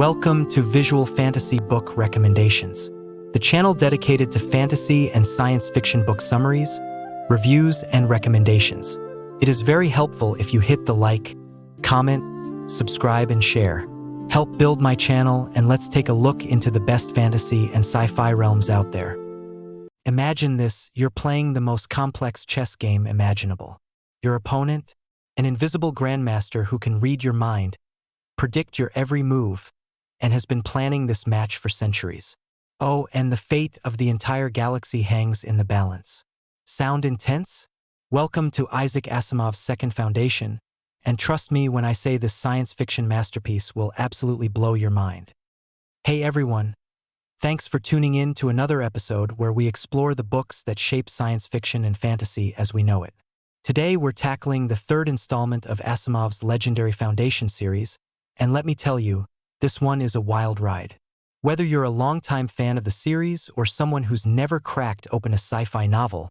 Welcome to Visual Fantasy Book Recommendations, the channel dedicated to fantasy and science fiction book summaries, reviews, and recommendations. It is very helpful if you hit the like, comment, subscribe, and share. Help build my channel, and let's take a look into the best fantasy and sci-fi realms out there. Imagine this: you're playing the most complex chess game imaginable. Your opponent, an invisible grandmaster who can read your mind, predict your every move, and has been planning this match for centuries. Oh, and the fate of the entire galaxy hangs in the balance. Sound intense? Welcome to Isaac Asimov's Second Foundation, and trust me when I say this science fiction masterpiece will absolutely blow your mind. Hey everyone, thanks for tuning in to another episode where we explore the books that shape science fiction and fantasy as we know it. Today we're tackling the third installment of Asimov's legendary Foundation series, and let me tell you, this one is a wild ride. Whether you're a longtime fan of the series or someone who's never cracked open a sci-fi novel,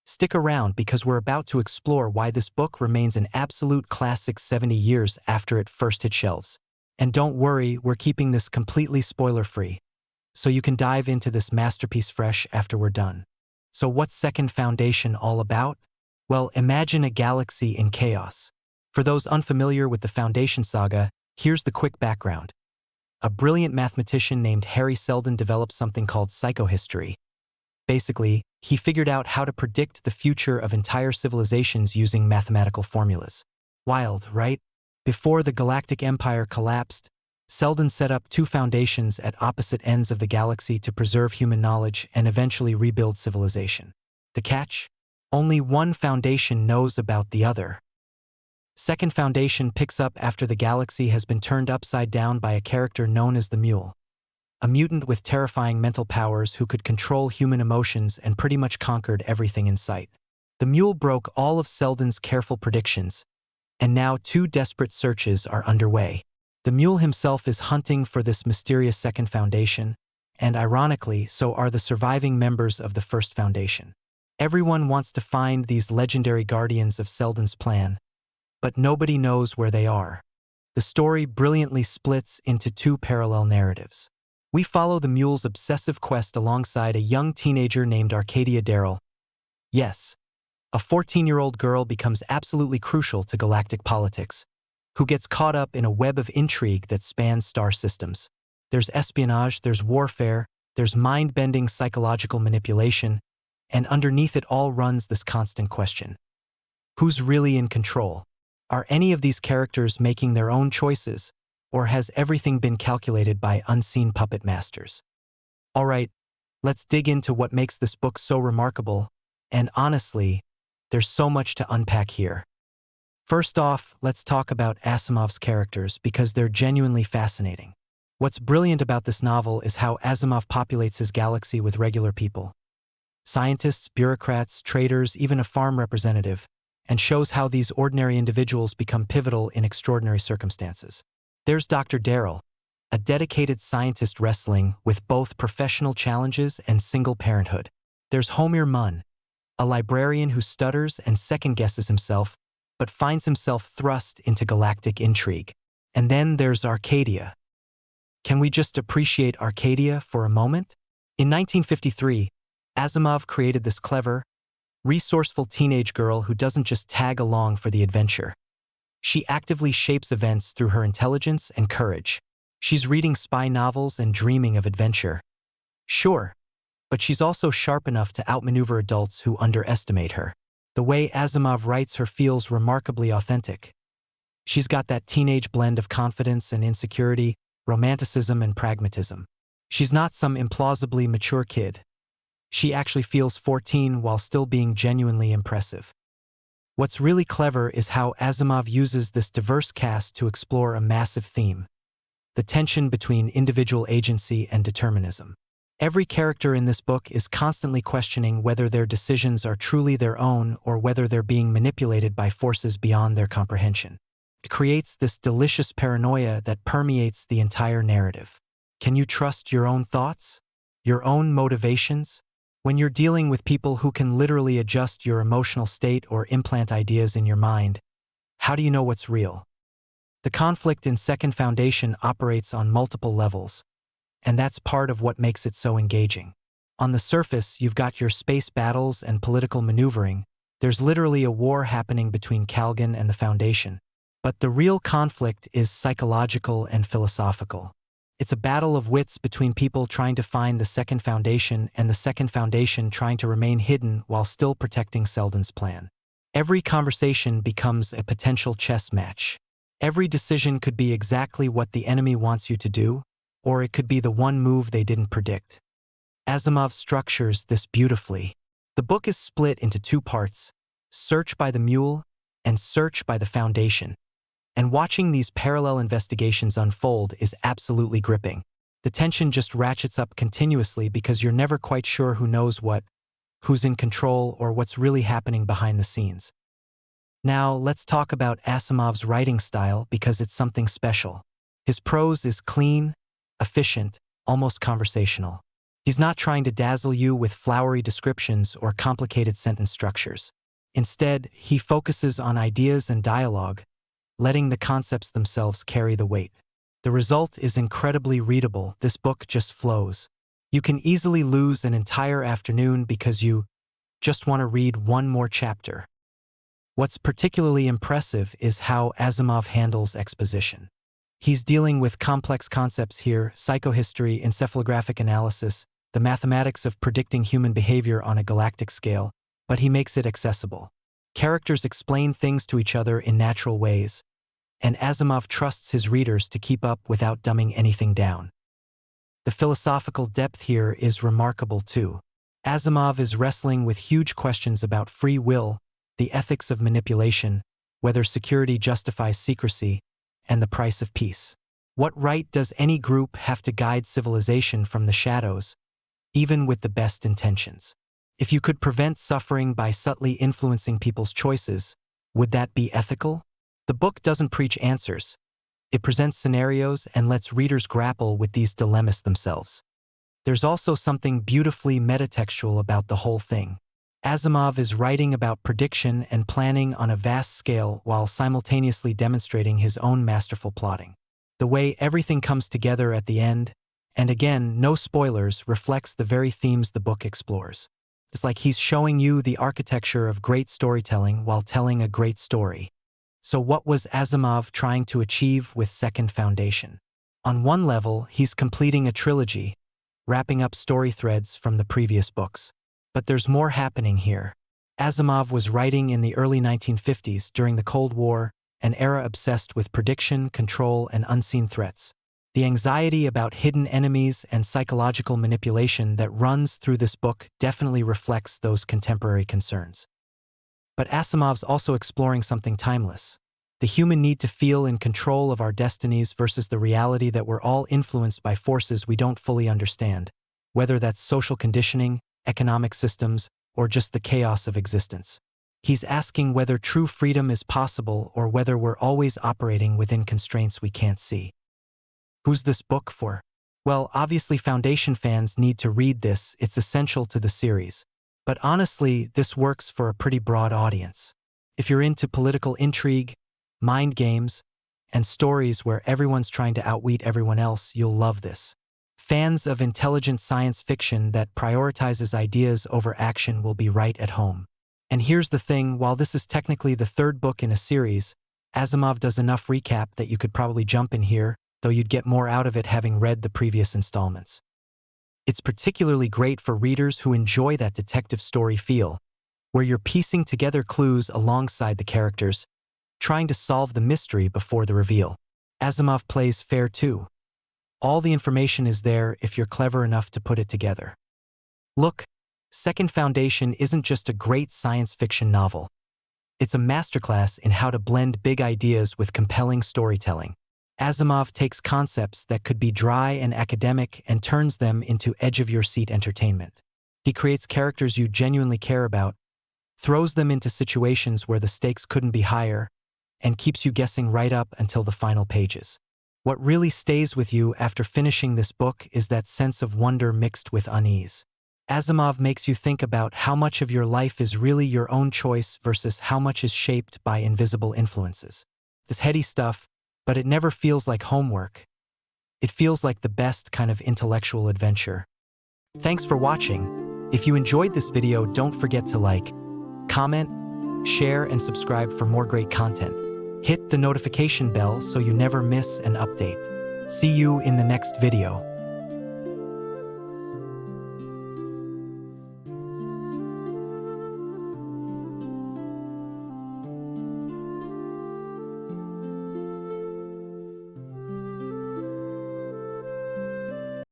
stick around because we're about to explore why this book remains an absolute classic 70 years after it first hit shelves. And don't worry, we're keeping this completely spoiler-free, so you can dive into this masterpiece fresh after we're done. So what's Second Foundation all about? Well, imagine a galaxy in chaos. For those unfamiliar with the Foundation saga, here's the quick background. A brilliant mathematician named Harry Seldon developed something called psychohistory. Basically, he figured out how to predict the future of entire civilizations using mathematical formulas. Wild, right? Before the Galactic Empire collapsed, Seldon set up two foundations at opposite ends of the galaxy to preserve human knowledge and eventually rebuild civilization. The catch? Only one foundation knows about the other. Second Foundation picks up after the galaxy has been turned upside down by a character known as the Mule, a mutant with terrifying mental powers who could control human emotions and pretty much conquered everything in sight. The Mule broke all of Seldon's careful predictions, and now two desperate searches are underway. The Mule himself is hunting for this mysterious Second Foundation, and ironically, so are the surviving members of the First Foundation. Everyone wants to find these legendary guardians of Seldon's plan, but nobody knows where they are. The story brilliantly splits into two parallel narratives. We follow the Mule's obsessive quest alongside a young teenager named Arcadia Darell. Yes, a 14-year-old girl becomes absolutely crucial to galactic politics, who gets caught up in a web of intrigue that spans star systems. There's espionage, there's warfare, there's mind-bending psychological manipulation, and underneath it all runs this constant question. Who's really in control? Are any of these characters making their own choices, or has everything been calculated by unseen puppet masters? All right, let's dig into what makes this book so remarkable, and honestly, there's so much to unpack here. First off, let's talk about Asimov's characters because they're genuinely fascinating. What's brilliant about this novel is how Asimov populates his galaxy with regular people. Scientists, bureaucrats, traders, even a farm representative, and shows how these ordinary individuals become pivotal in extraordinary circumstances. There's Dr. Darell, a dedicated scientist wrestling with both professional challenges and single parenthood. There's Homer Munn, a librarian who stutters and second-guesses himself, but finds himself thrust into galactic intrigue. And then there's Arcadia. Can we just appreciate Arcadia for a moment? In 1953, Asimov created this clever, resourceful teenage girl who doesn't just tag along for the adventure. She actively shapes events through her intelligence and courage. She's reading spy novels and dreaming of adventure. Sure, but she's also sharp enough to outmaneuver adults who underestimate her. The way Asimov writes her feels remarkably authentic. She's got that teenage blend of confidence and insecurity, romanticism and pragmatism. She's not some implausibly mature kid. She actually feels 14 while still being genuinely impressive. What's really clever is how Asimov uses this diverse cast to explore a massive theme: the tension between individual agency and determinism. Every character in this book is constantly questioning whether their decisions are truly their own or whether they're being manipulated by forces beyond their comprehension. It creates this delicious paranoia that permeates the entire narrative. Can you trust your own thoughts? Your own motivations? When you're dealing with people who can literally adjust your emotional state or implant ideas in your mind, how do you know what's real? The conflict in Second Foundation operates on multiple levels, and that's part of what makes it so engaging. On the surface, you've got your space battles and political maneuvering. There's literally a war happening between Calgon and the Foundation. But the real conflict is psychological and philosophical. It's a battle of wits between people trying to find the Second Foundation and the Second Foundation trying to remain hidden while still protecting Selden's plan. Every conversation becomes a potential chess match. Every decision could be exactly what the enemy wants you to do, or it could be the one move they didn't predict. Asimov structures this beautifully. The book is split into two parts, Search by the Mule and Search by the Foundation. And watching these parallel investigations unfold is absolutely gripping. The tension just ratchets up continuously because you're never quite sure who knows what, who's in control, or what's really happening behind the scenes. Now, let's talk about Asimov's writing style because it's something special. His prose is clean, efficient, almost conversational. He's not trying to dazzle you with flowery descriptions or complicated sentence structures. Instead, he focuses on ideas and dialogue, letting the concepts themselves carry the weight. The result is incredibly readable. This book just flows. You can easily lose an entire afternoon because you just want to read one more chapter. What's particularly impressive is how Asimov handles exposition. He's dealing with complex concepts here: psychohistory, encephalographic analysis, the mathematics of predicting human behavior on a galactic scale, but he makes it accessible. Characters explain things to each other in natural ways, and Asimov trusts his readers to keep up without dumbing anything down. The philosophical depth here is remarkable too. Asimov is wrestling with huge questions about free will, the ethics of manipulation, whether security justifies secrecy, and the price of peace. What right does any group have to guide civilization from the shadows, even with the best intentions? If you could prevent suffering by subtly influencing people's choices, would that be ethical? The book doesn't preach answers. It presents scenarios and lets readers grapple with these dilemmas themselves. There's also something beautifully metatextual about the whole thing. Asimov is writing about prediction and planning on a vast scale while simultaneously demonstrating his own masterful plotting. The way everything comes together at the end, and again, no spoilers, reflects the very themes the book explores. It's like he's showing you the architecture of great storytelling while telling a great story. So what was Asimov trying to achieve with Second Foundation? On one level, he's completing a trilogy, wrapping up story threads from the previous books. But there's more happening here. Asimov was writing in the early 1950s during the Cold War, an era obsessed with prediction, control, and unseen threats. The anxiety about hidden enemies and psychological manipulation that runs through this book definitely reflects those contemporary concerns. But Asimov's also exploring something timeless: the human need to feel in control of our destinies versus the reality that we're all influenced by forces we don't fully understand, whether that's social conditioning, economic systems, or just the chaos of existence. He's asking whether true freedom is possible or whether we're always operating within constraints we can't see. Who's this book for? Well, obviously Foundation fans need to read this. It's essential to the series. But honestly, this works for a pretty broad audience. If you're into political intrigue, mind games, and stories where everyone's trying to outwit everyone else, you'll love this. Fans of intelligent science fiction that prioritizes ideas over action will be right at home. And here's the thing: while this is technically the third book in a series, Asimov does enough recap that you could probably jump in here, though you'd get more out of it having read the previous installments. It's particularly great for readers who enjoy that detective story feel, where you're piecing together clues alongside the characters, trying to solve the mystery before the reveal. Asimov plays fair too. All the information is there if you're clever enough to put it together. Look, Second Foundation isn't just a great science fiction novel. It's a masterclass in how to blend big ideas with compelling storytelling. Asimov takes concepts that could be dry and academic and turns them into edge-of-your-seat entertainment. He creates characters you genuinely care about, throws them into situations where the stakes couldn't be higher, and keeps you guessing right up until the final pages. What really stays with you after finishing this book is that sense of wonder mixed with unease. Asimov makes you think about how much of your life is really your own choice versus how much is shaped by invisible influences. This heady stuff, but it never feels like homework. It feels like the best kind of intellectual adventure. Thanks for watching. If you enjoyed this video, don't forget to like, comment, share, and subscribe for more great content. Hit the notification bell so you never miss an update. See you in the next video.